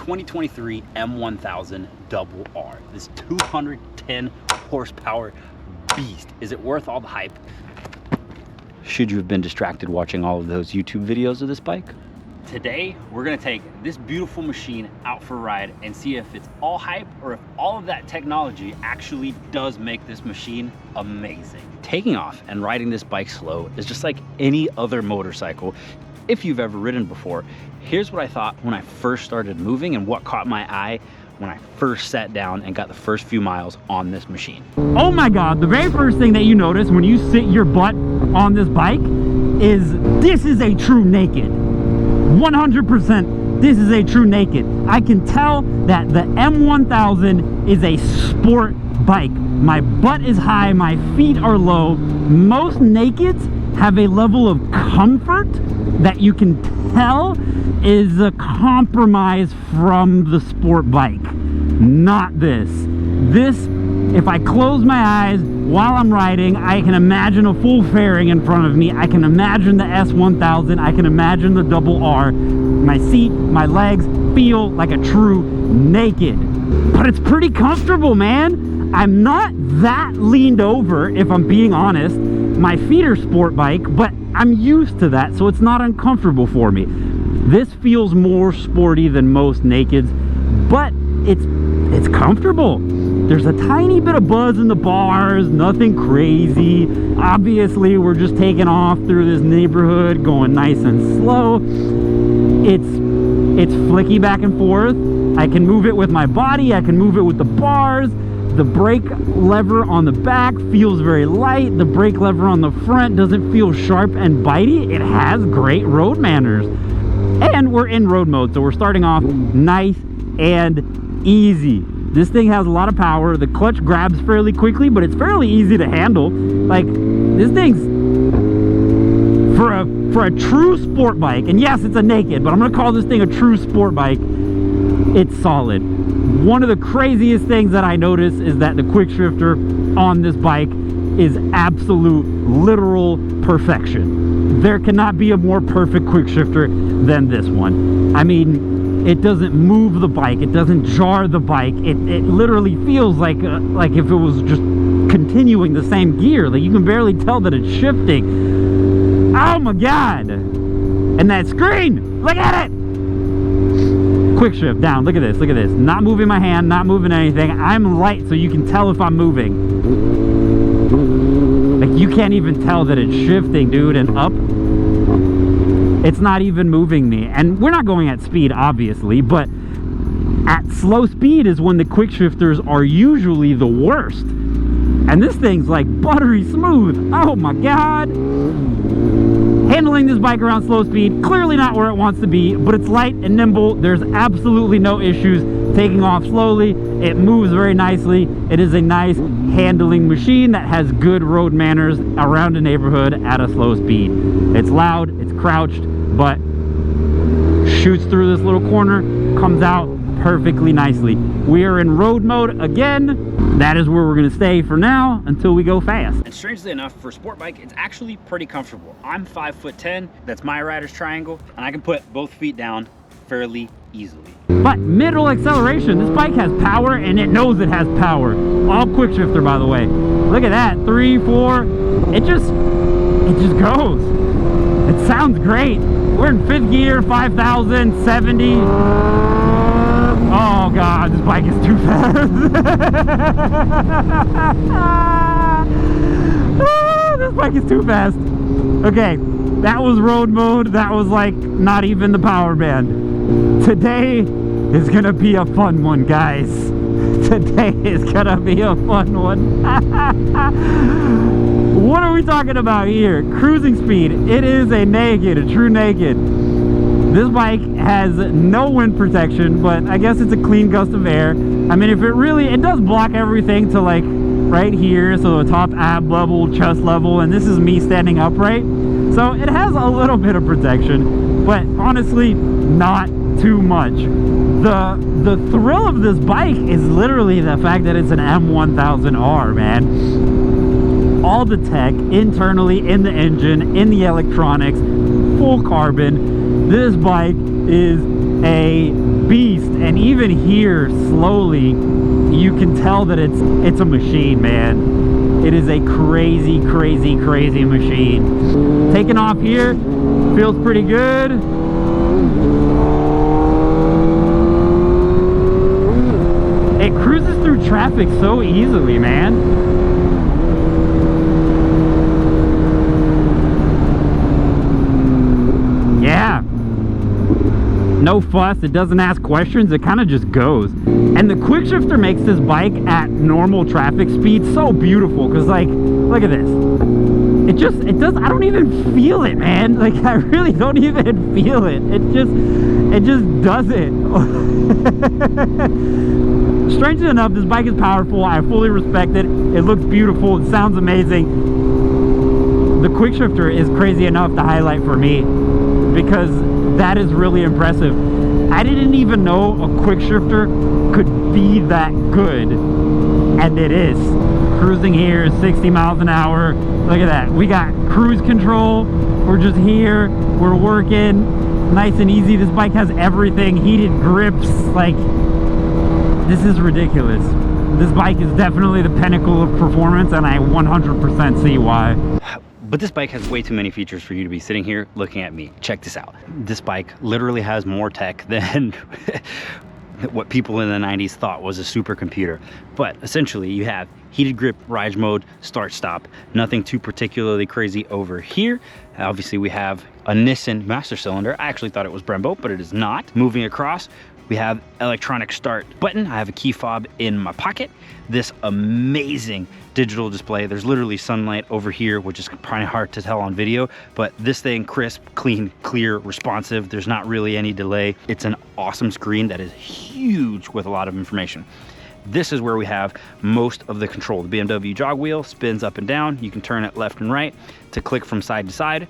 2023 M1000R. This 210 horsepower beast. Is it worth all the hype? Should you have been distracted watching all of those YouTube videos of this bike? Today, we're gonna take this beautiful machine out for a ride and see if it's all hype or if all of that technology actually does make this machine amazing. Taking off and riding this bike slow is just like any other motorcycle. If you've ever ridden before, here's what I thought when I first started moving and what caught my eye when I first sat down and got the first few miles on this machine. Oh my God, the very first thing that you notice when you sit your butt on this bike is this is a true naked. 100%, this is a true naked. I can tell that the M1000 is a sport bike. My butt is high, my feet are low. Most nakeds have a level of comfort that you can tell is a compromise from the sport bike. Not this. This, if I close my eyes while I'm riding, I can imagine a full fairing in front of me. I can imagine the S1000. I can imagine the double R. My seat, my legs feel like a true naked. But it's pretty comfortable, man. I'm not that leaned over, if I'm being honest. My feet are sport bike, but I'm used to that, so it's not uncomfortable for me. This feels more sporty than most nakeds, but it's comfortable. There's a tiny bit of buzz in the bars, nothing crazy. Obviously, we're just taking off through this neighborhood, going nice and slow. It's flicky back and forth. I can move it with my body, I can move it with the bars. The brake lever on the back feels very light. The brake lever on the front doesn't feel sharp and bitey. It has great road manners. And we're in road mode, so we're starting off nice and easy. This thing has a lot of power. The clutch grabs fairly quickly, but it's fairly easy to handle. Like, this thing's for a true sport bike, and yes, it's a naked, but I'm gonna call this thing a true sport bike. It's solid. One of the craziest things that I notice is that the quick shifter on this bike is absolute literal perfection. There cannot be a more perfect quick shifter than this one. I mean, it doesn't move the bike, it doesn't jar the bike. It literally feels like if it was just continuing the same gear. Like, you can barely tell that it's shifting. Oh my God! And that screen! Look at it! Quick shift down. Look at this. Look at this. Not moving my hand, not moving anything. I'm light, so you can tell if I'm moving. Like, you can't even tell that it's shifting, dude. And up, it's not even moving me. And we're not going at speed, obviously, but at slow speed is when the quick shifters are usually the worst. And this thing's like buttery smooth. Oh my God. Handling this bike around slow speed, clearly not where it wants to be, but it's light and nimble. There's absolutely no issues taking off slowly. It moves very nicely. It is a nice handling machine that has good road manners around a neighborhood at a slow speed. It's loud, it's crouched, but shoots through this little corner, comes out perfectly nicely. We are in road mode again. That is where we're gonna stay for now until we go fast. And strangely enough, for a sport bike, it's actually pretty comfortable. I'm 5'10", that's my rider's triangle, and I can put both feet down fairly easily. But middle acceleration, this bike has power and it knows it has power. All quick shifter, by the way. Look at that, 3, 4, it just goes. It sounds great. We're in 5th gear, 5,000, 70. Oh God, this bike is too fast. This bike is too fast. Okay, that was road mode. That was like not even the power band. Today is gonna be a fun one, guys. Today is gonna be a fun one. What are we talking about here? Cruising speed. It is a naked, a true naked. This bike has no wind protection, but I guess it's a clean gust of air. I mean, if it does block everything to like right here, so the top ab level, chest level, and this is me standing upright. So it has a little bit of protection, but honestly, not too much. The thrill of this bike is literally the fact that it's an M1000R, man. All the tech internally in the engine, in the electronics, full carbon. This bike is a beast, and even here, slowly, you can tell that it's a machine, man. It is a crazy, crazy, crazy machine. Taking off here, feels pretty good. It cruises through traffic so easily, man. Yeah. No fuss, it doesn't ask questions, it kind of just goes. And the quick shifter makes this bike at normal traffic speed so beautiful, because like, look at this. It does, I don't even feel it, man. Like, I really don't even feel it. It just does it. Strangely enough, this bike is powerful. I fully respect it. It looks beautiful, it sounds amazing. The quick shifter is crazy enough to highlight for me, because that is really impressive. I didn't even know a quick shifter could be that good, and it is. Cruising here, 60 miles an hour. Look at that. We got cruise control. We're just here. We're working. Nice and easy. This bike has everything. Heated grips. Like, this is ridiculous. This bike is definitely the pinnacle of performance, and I 100% see why. But this bike has way too many features for you to be sitting here looking at me. Check this out. This bike literally has more tech than what people in the 90s thought was a supercomputer. But essentially, you have heated grip, ride mode, start stop. Nothing too particularly crazy over here. Obviously, we have a Nissan master cylinder. I actually thought it was Brembo, but it is not. Moving across, we have electronic start button. I have a key fob in my pocket. This amazing digital display. There's literally sunlight over here, which is probably hard to tell on video, but this thing, crisp, clean, clear, responsive. There's not really any delay. It's an awesome screen that is huge with a lot of information. This is where we have most of the control. The BMW jog wheel spins up and down. You can turn it left and right to click from side to side.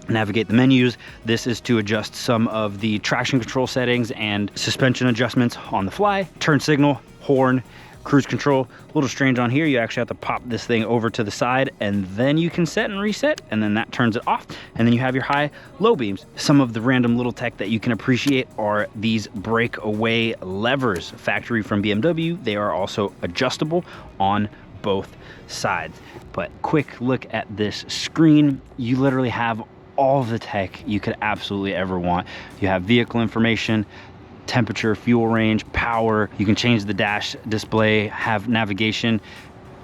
Navigate the menus. This is to adjust some of the traction control settings and suspension adjustments on the fly. Turn signal, horn, cruise control. A little strange on here, you actually have to pop this thing over to the side and then you can set and reset, and then that turns it off, and then you have your high low beams. Some of the random little tech that you can appreciate are these breakaway levers, factory from BMW. They are also adjustable on both sides. But quick look at this screen. You literally have all the tech you could absolutely ever want. You have vehicle information, temperature, fuel range, power. You can change the dash display, have navigation,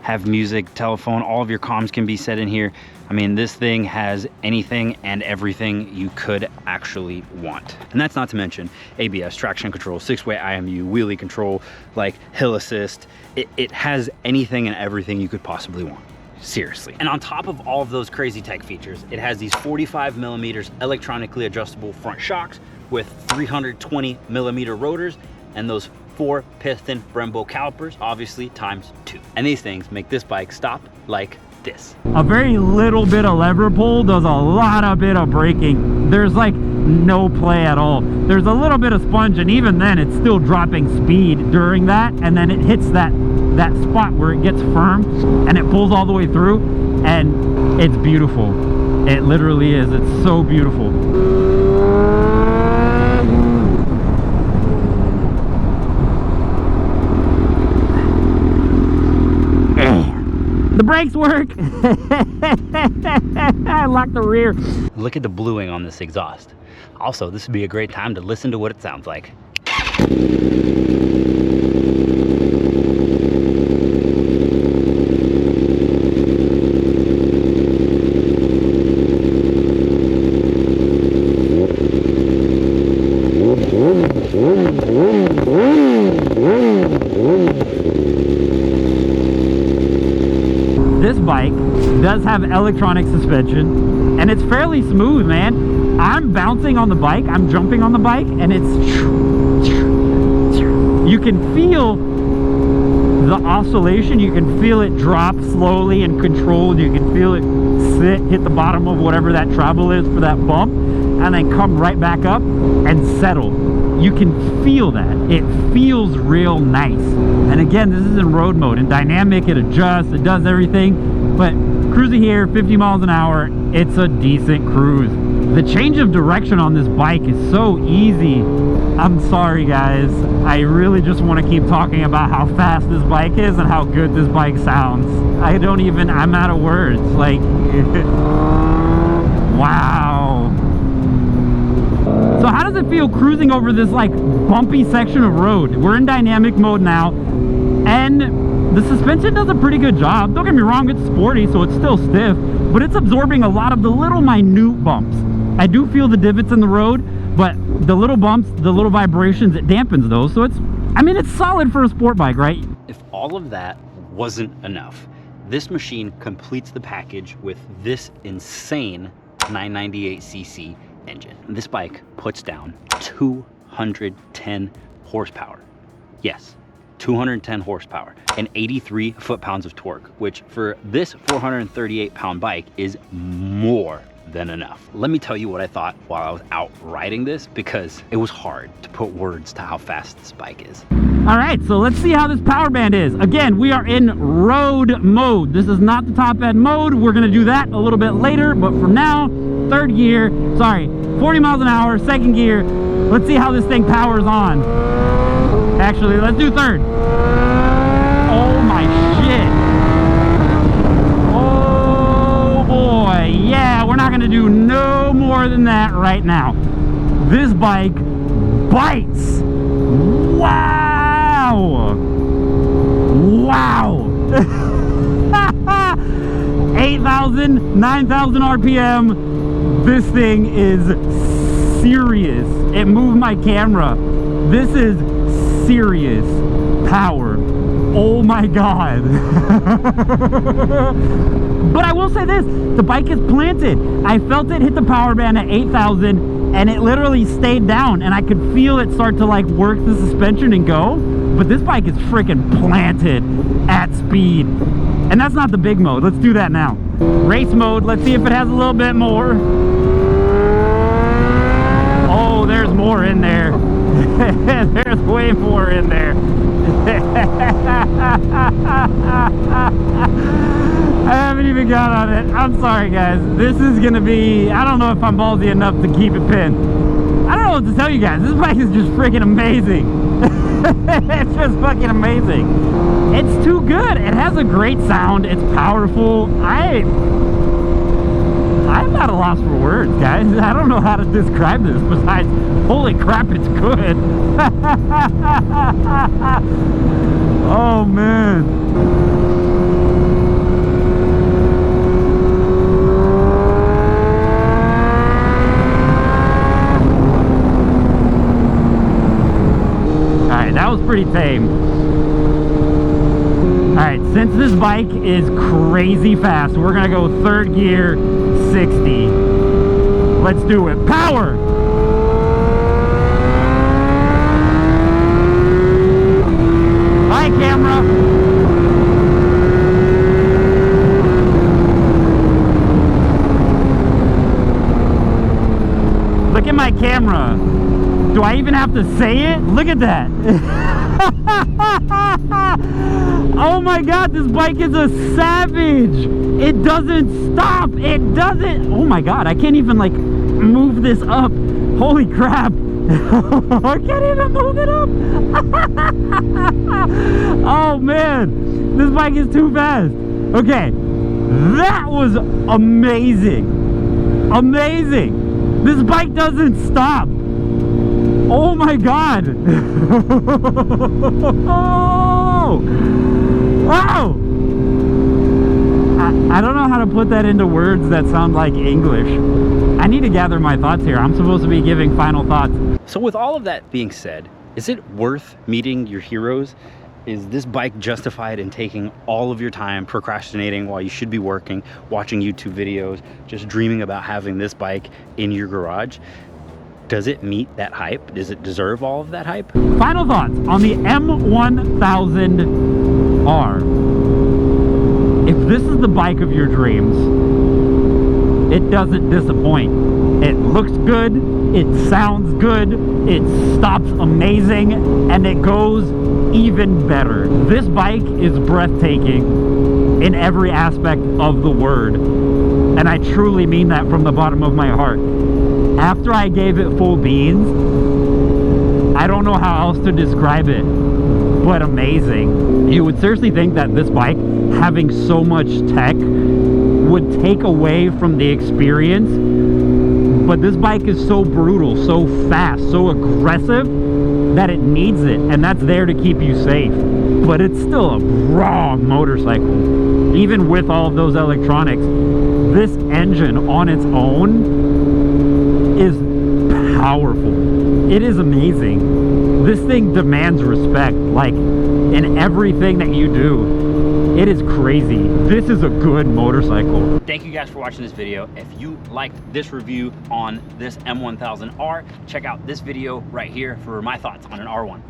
have music, telephone. All of your comms can be set in here. I mean, this thing has anything and everything you could actually want. And that's not to mention ABS, traction control, 6-way IMU, wheelie control, like hill assist. It has anything and everything you could possibly want. Seriously. And on top of all of those crazy tech features, it has these 45 millimeters electronically adjustable front shocks with 320 millimeter rotors and those 4 piston Brembo calipers, obviously ×2. And these things make this bike stop like this. A very little bit of lever pull does a lot of bit of braking. There's like no play at all. There's a little bit of sponge, and even then it's still dropping speed during that, and then it hits that spot where it gets firm and it pulls all the way through, and it's beautiful. It literally is. It's so beautiful. The brakes work. I locked the rear. Look at the bluing on this exhaust. Also, this would be a great time to listen to what it sounds like. This bike does have electronic suspension, and it's fairly smooth, man. I'm bouncing on the bike, I'm jumping on the bike, and you can feel the oscillation. You can feel it drop slowly and controlled. You can feel it hit the bottom of whatever that travel is for that bump, and then come right back up and settle. You can feel that. It feels real nice. And again, this is in road mode. In dynamic, it adjusts, it does everything. But cruising here, 50 miles an hour, it's a decent cruise. The change of direction on this bike is so easy. I'm sorry guys, I really just want to keep talking about how fast this bike is and how good this bike sounds. I'm out of words. Like, wow. So how does it feel cruising over this like bumpy section of road? We're in dynamic mode now, and the suspension does a pretty good job. Don't get me wrong, it's sporty, so it's still stiff, but it's absorbing a lot of the little minute bumps. I do feel the divots in the road, but the little bumps, the little vibrations, it dampens those. So it's solid for a sport bike, right? If all of that wasn't enough, this machine completes the package with this insane 998cc engine. This bike puts down 210 horsepower. Yes, 210 horsepower and 83 foot-pounds of torque, which for this 438-pound bike is more than enough. Let me tell you what I thought while I was out riding this, because it was hard to put words to how fast this bike is. All right, so let's see how this power band is. Again, we are in road mode. This is not the top end mode. We're gonna do that a little bit later, but for now, 40 miles an hour, second gear. Let's see how this thing powers on. Actually, let's do third. Oh my shit. Oh boy, yeah, we're not gonna do no more than that right now. This bike bites. Wow. Wow. 8,000, 9,000 RPM. This thing is serious. It moved my camera. This is serious power. Oh my God. But I will say this, the bike is planted. I felt it hit the power band at 8,000 and it literally stayed down, and I could feel it start to like work the suspension and go. But this bike is freaking planted at speed. And that's not the big mode. Let's do that now. Race mode, let's see if it has a little bit more. Oh, there's more in there. There's way more in there. I haven't even got on it. I'm sorry guys. This is gonna be, I don't know if I'm ballsy enough to keep it pinned. I don't know what to tell you guys. This bike is just freaking amazing. It's just fucking amazing. It's too good. It has a great sound. It's powerful. I'm at a loss for words, guys. I don't know how to describe this besides, holy crap, it's good. Oh, man. That was pretty tame. Alright, since this bike is crazy fast, we're gonna go third gear, 60. Let's do it. Power! Hi, camera. Look at my camera. Do I even have to say it? Look at that. Oh my God, this bike is a savage. It doesn't stop. It doesn't. Oh my God, I can't even like move this up. Holy crap. I can't even move it up. Oh man, this bike is too fast. Okay, that was amazing. Amazing. This bike doesn't stop. Oh my God. Oh! Wow! I don't know how to put that into words that sound like English. I need to gather my thoughts here. I'm supposed to be giving final thoughts. So with all of that being said, is it worth meeting your heroes? Is this bike justified in taking all of your time procrastinating while you should be working, watching YouTube videos, just dreaming about having this bike in your garage? Does it meet that hype? Does it deserve all of that hype? Final thoughts on the M1000R. If this is the bike of your dreams, it doesn't disappoint. It looks good, it sounds good, it stops amazing, and it goes even better. This bike is breathtaking in every aspect of the word, and I truly mean that from the bottom of my heart. After I gave it full beans, I don't know how else to describe it, but amazing. You would seriously think that this bike, having so much tech, would take away from the experience, but this bike is so brutal, so fast, so aggressive that it needs it, and that's there to keep you safe. But it's still a raw motorcycle. Even with all of those electronics, this engine on its own is powerful. It is amazing. This thing demands respect, like in everything that you do. It is crazy. This is a good motorcycle. Thank you guys for watching this video. If you liked this review on this M1000R, check out this video right here for my thoughts on an R1.